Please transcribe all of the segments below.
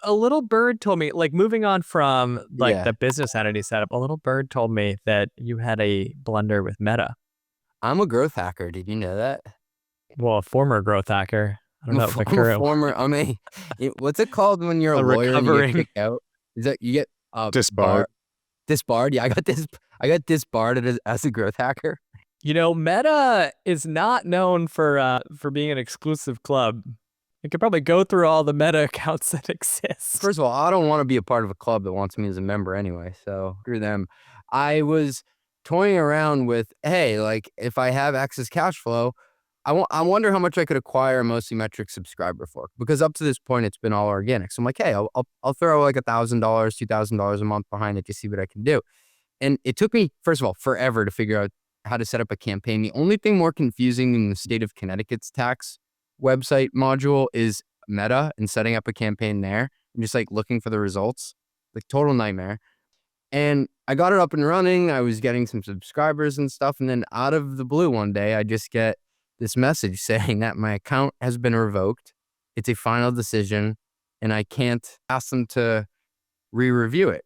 a little bird told me, like moving on from like Yeah. the business entity setup, a little bird told me that you had a blunder with Meta. I'm a growth hacker. Did you know that? Well, a former growth hacker. I don't know if the I'm a current former, what's it called when you're a a lawyer and you get recovering kicked out? Is that you get Disbarred. disbarred? Yeah, I got disbarred as a growth hacker. Meta is not known for being an exclusive club. You could probably go through all the Meta accounts that exist. First of all, I don't want to be a part of a club that wants me as a member anyway, so screw them. I was toying around with, hey, like if I have excess cash flow, I wonder how much I could acquire a mostly metric subscriber for, because up to this point it's been all organic. So I'm like, hey, I'll throw like $1,000, $2,000 a month behind it to see what I can do. And it took me, first of all, forever to figure out how to set up a campaign. The only thing more confusing than the state of Connecticut's tax website module is Meta and setting up a campaign there and just like looking for the results. Like total nightmare. And I got it up and running. I was getting some subscribers and stuff. And then out of the blue one day, I just get this message saying that my account has been revoked. It's a final decision and I can't ask them to re-review it.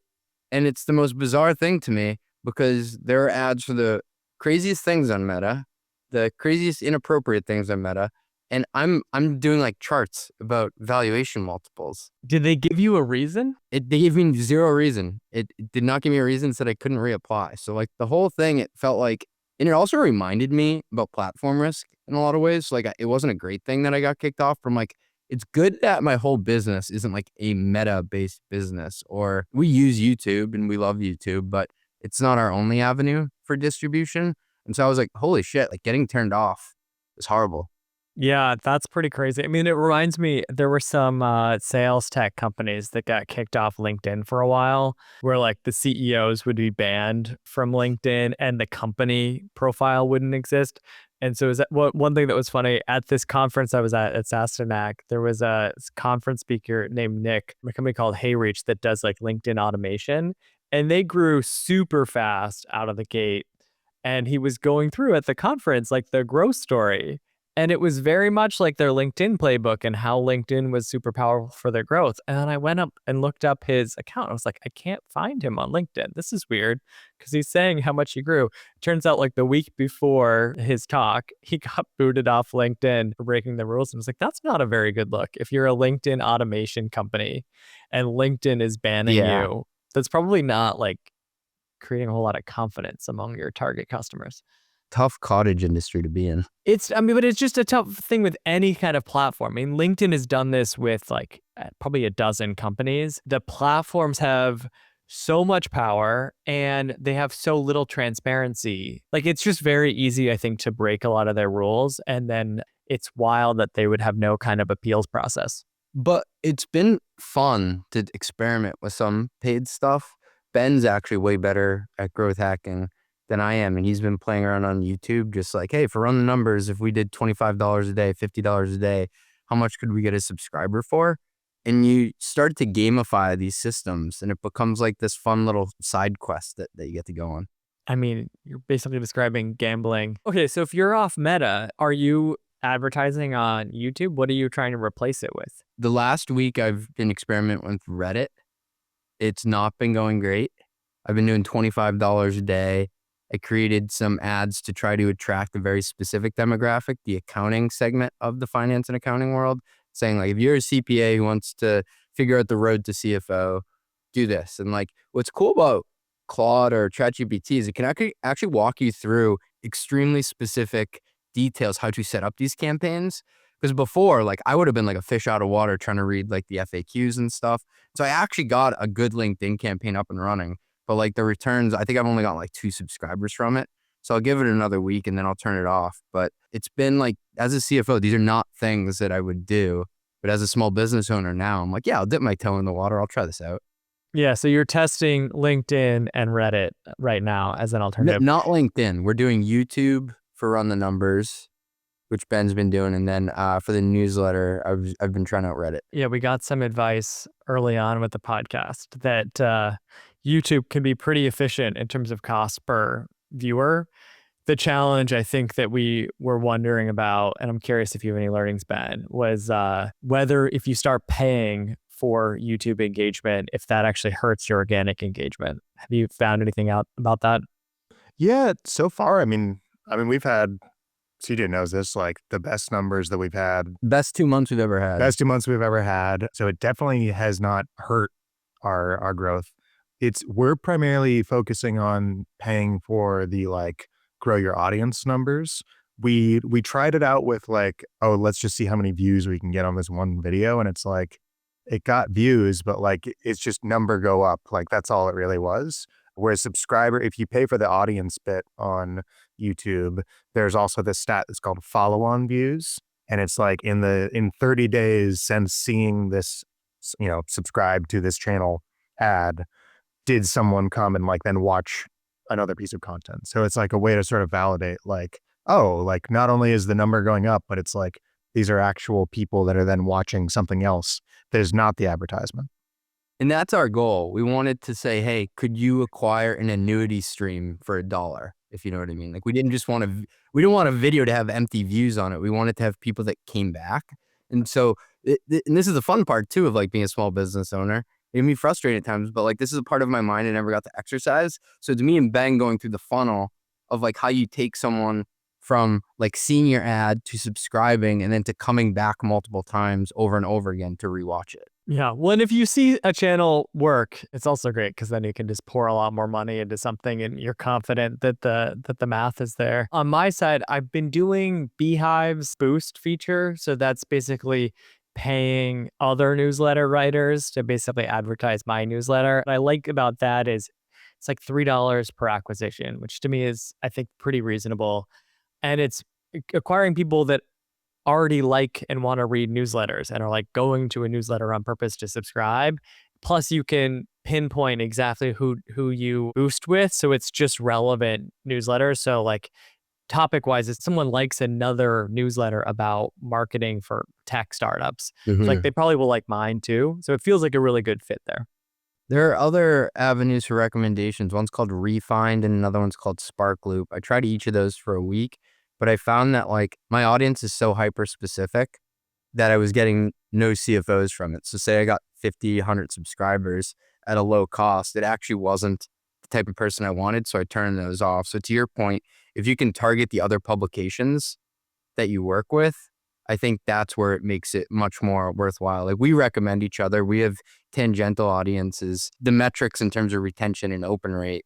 And it's the most bizarre thing to me because there are ads for the craziest things on Meta, the craziest inappropriate things on Meta. And I'm doing like charts about valuation multiples. Did they give you a reason? They gave me zero reason. It did not give me a reason. It said I couldn't reapply. So like the whole thing, it felt like, and it also reminded me about platform risk in a lot of ways. Like it wasn't a great thing that I got kicked off from. Like, it's good that my whole business isn't like a Meta-based business, or we use YouTube and we love YouTube, but it's not our only avenue for distribution. And so I was like, holy shit, like getting turned off is horrible. Yeah, that's pretty crazy. I mean, it reminds me, there were some sales tech companies that got kicked off LinkedIn for a while, where like the CEOs would be banned from LinkedIn and the company profile wouldn't exist. And so one thing that was funny at this conference I was at Sastanac, there was a conference speaker named Nick, a company called HeyReach that does like LinkedIn automation, and they grew super fast out of the gate. And he was going through at the conference like the growth story. And it was very much like their LinkedIn playbook and how LinkedIn was super powerful for their growth. And then I went up and looked up his account. I was like, I can't find him on LinkedIn. This is weird because he's saying how much he grew. Turns out like the week before his talk, he got booted off LinkedIn for breaking the rules. And I was like, that's not a very good look. If you're a LinkedIn automation company and LinkedIn is banning you, that's probably not like creating a whole lot of confidence among your target customers. Tough cottage industry to be in. But it's just a tough thing with any kind of platform. I mean, LinkedIn has done this with like probably a dozen companies. The platforms have so much power and they have so little transparency. Like it's just very easy, I think, to break a lot of their rules. And then it's wild that they would have no kind of appeals process. But it's been fun to experiment with some paid stuff. Ben's actually way better at growth hacking than I am. And he's been playing around on YouTube, just like, hey, for run the numbers, if we did $25 a day, $50 a day, how much could we get a subscriber for? And you start to gamify these systems and it becomes like this fun little side quest that you get to go on. I mean, you're basically describing gambling. Okay, so if you're off Meta, are you advertising on YouTube? What are you trying to replace it with? The last week I've been experimenting with Reddit. It's not been going great. I've been doing $25 a day. I created some ads to try to attract a very specific demographic, the accounting segment of the finance and accounting world, saying like, if you're a CPA who wants to figure out the road to CFO, do this. And like, what's cool about Claude or ChatGPT is it can actually walk you through extremely specific details how to set up these campaigns. Because before, like I would have been like a fish out of water trying to read like the FAQs and stuff. So I actually got a good LinkedIn campaign up and running. But like the returns, I think I've only got like 2 subscribers from it. So I'll give it another week and then I'll turn it off. But it's been like, as a CFO, these are not things that I would do. But as a small business owner now, I'm like, yeah, I'll dip my toe in the water. I'll try this out. Yeah, so you're testing LinkedIn and Reddit right now as an alternative. Not LinkedIn. We're doing YouTube for Run the Numbers, which Ben's been doing. And then for the newsletter, I've been trying out Reddit. Yeah, we got some advice early on with the podcast that YouTube can be pretty efficient in terms of cost per viewer. The challenge I think that we were wondering about, and I'm curious if you have any learnings, Ben, was whether if you start paying for YouTube engagement if that actually hurts your organic engagement. Have you found anything out about that? Yeah, so far, we've had, CJ knows this, like the best numbers that we've had, Best 2 months we've ever had. best 2 months we've ever had. So it definitely has not hurt our growth. We're primarily focusing on paying for the like grow your audience numbers. We tried it out with like, oh, let's just see how many views we can get on this one video. And it's like, it got views, but like it's just number go up. Like that's all it really was. Whereas if you pay for the audience bit on YouTube, there's also this stat that's called follow-on views. And it's like in 30 days since seeing this, subscribe to this channel ad, did someone come and like then watch another piece of content? So it's like a way to sort of validate like, oh, like not only is the number going up, but it's like these are actual people that are then watching something else that is not the advertisement. And that's our goal. We wanted to say, hey, could you acquire an annuity stream for $1? If you know what I mean. Like we didn't want a video to have empty views on it. We wanted to have people that came back. And so, and this is the fun part too of like being a small business owner. It can be frustrating at times, but like this is a part of my mind I never got to exercise. So to me and Ben going through the funnel of like how you take someone from like seeing your ad to subscribing and then to coming back multiple times over and over again to rewatch it. Yeah. Well, and if you see a channel work, it's also great because then you can just pour a lot more money into something and you're confident that the math is there. On my side, I've been doing Beehive's boost feature. So that's basically paying other newsletter writers to basically advertise my newsletter. What I like about that is it's like $3 per acquisition, which to me is, I think, pretty reasonable. And it's acquiring people that already like and want to read newsletters and are like going to a newsletter on purpose to subscribe. Plus you can pinpoint exactly who you boost with. So it's just relevant newsletters. So like topic wise, if someone likes another newsletter about marketing for tech startups, it's like they probably will like mine too. So it feels like a really good fit there. There are other avenues for recommendations. One's called Refind and another one's called Spark Loop. I tried each of those for a week, but I found that like my audience is so hyper specific that I was getting no CFOs from it. So say I got 50, 100 subscribers at a low cost. It actually wasn't the type of person I wanted. So I turned those off. So to your point, if you can target the other publications that you work with, I think that's where it makes it much more worthwhile. Like we recommend each other. We have tangential audiences. The metrics in terms of retention and open rate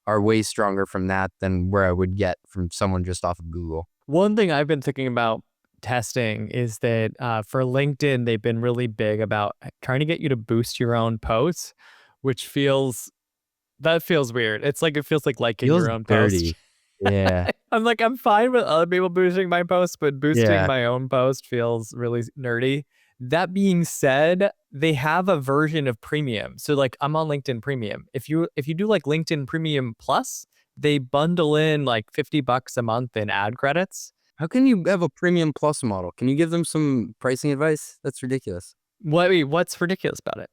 are way stronger from that than where I would get from someone just off of Google. One thing I've been thinking about testing is that for LinkedIn, they've been really big about trying to get you to boost your own posts, which feels weird. It's like, it feels like liking Feels your own dirty. post. Yeah. I'm fine with other people boosting my posts, but boosting Yeah. my own post feels really nerdy. That being said, they have a version of premium. So like I'm on LinkedIn Premium. If you do like LinkedIn Premium Plus, they bundle in like $50 a month in ad credits. How can you have a premium plus model? Can you give them some pricing advice? That's ridiculous. What's ridiculous about it?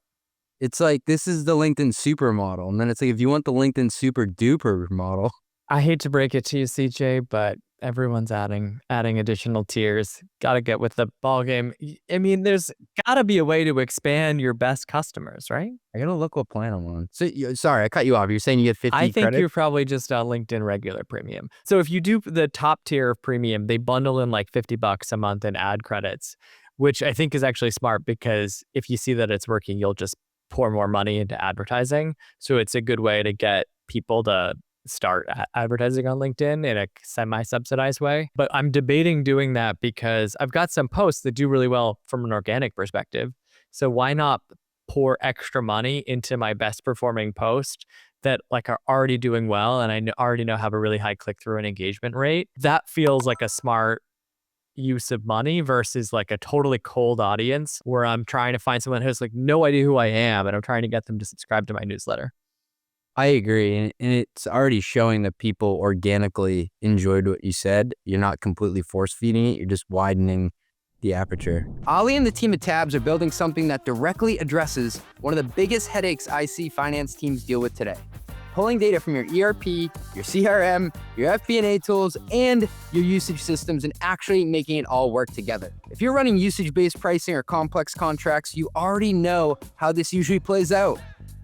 It's like, this is the LinkedIn super model. And then it's like, if you want the LinkedIn super duper model. I hate to break it to you, CJ, but everyone's adding additional tiers. Got to get with the ball game. I mean, there's got to be a way to expand your best customers, right? I gotta look what plan I'm on. So sorry, I cut you off. You're saying you get 50 I think credits? you're probably just on LinkedIn regular premium. So if you do the top tier of premium, they bundle in like $50 a month in ad credits, which I think is actually smart because if you see that it's working, you'll just pour more money into advertising. So it's a good way to get people to start advertising on LinkedIn in a semi-subsidized way. But I'm debating doing that because I've got some posts that do really well from an organic perspective. So why not pour extra money into my best performing post that like are already doing well and I already know have a really high click-through and engagement rate? That feels like a smart use of money versus like a totally cold audience where I'm trying to find someone who's like no idea who I am and I'm trying to get them to subscribe to my newsletter. I agree. And it's already showing that people organically enjoyed what you said. You're not completely force feeding it. You're just widening the aperture. Ali and the team at Tabs are building something that directly addresses one of the biggest headaches I see finance teams deal with today: pulling data from your ERP, your CRM, your FP&A tools, and your usage systems and actually making it all work together. If you're running usage-based pricing or complex contracts, you already know how this usually plays out.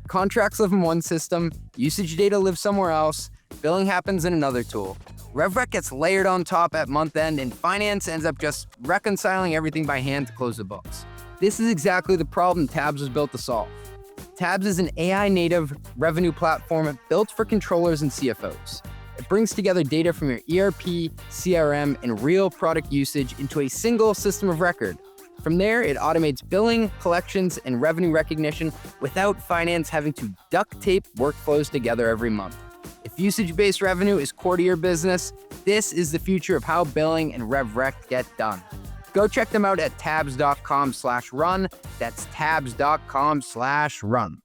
Contracts live in one system, usage data lives somewhere else, billing happens in another tool. RevRec gets layered on top at month end, and finance ends up just reconciling everything by hand to close the books. This is exactly the problem Tabs was built to solve. Tabs is an AI-native revenue platform built for controllers and CFOs. It brings together data from your ERP, CRM, and real product usage into a single system of record. From there, it automates billing, collections, and revenue recognition without finance having to duct tape workflows together every month. If usage-based revenue is core to your business, this is the future of how billing and RevRec get done. Go check them out at tabs.com/run. That's tabs.com/run.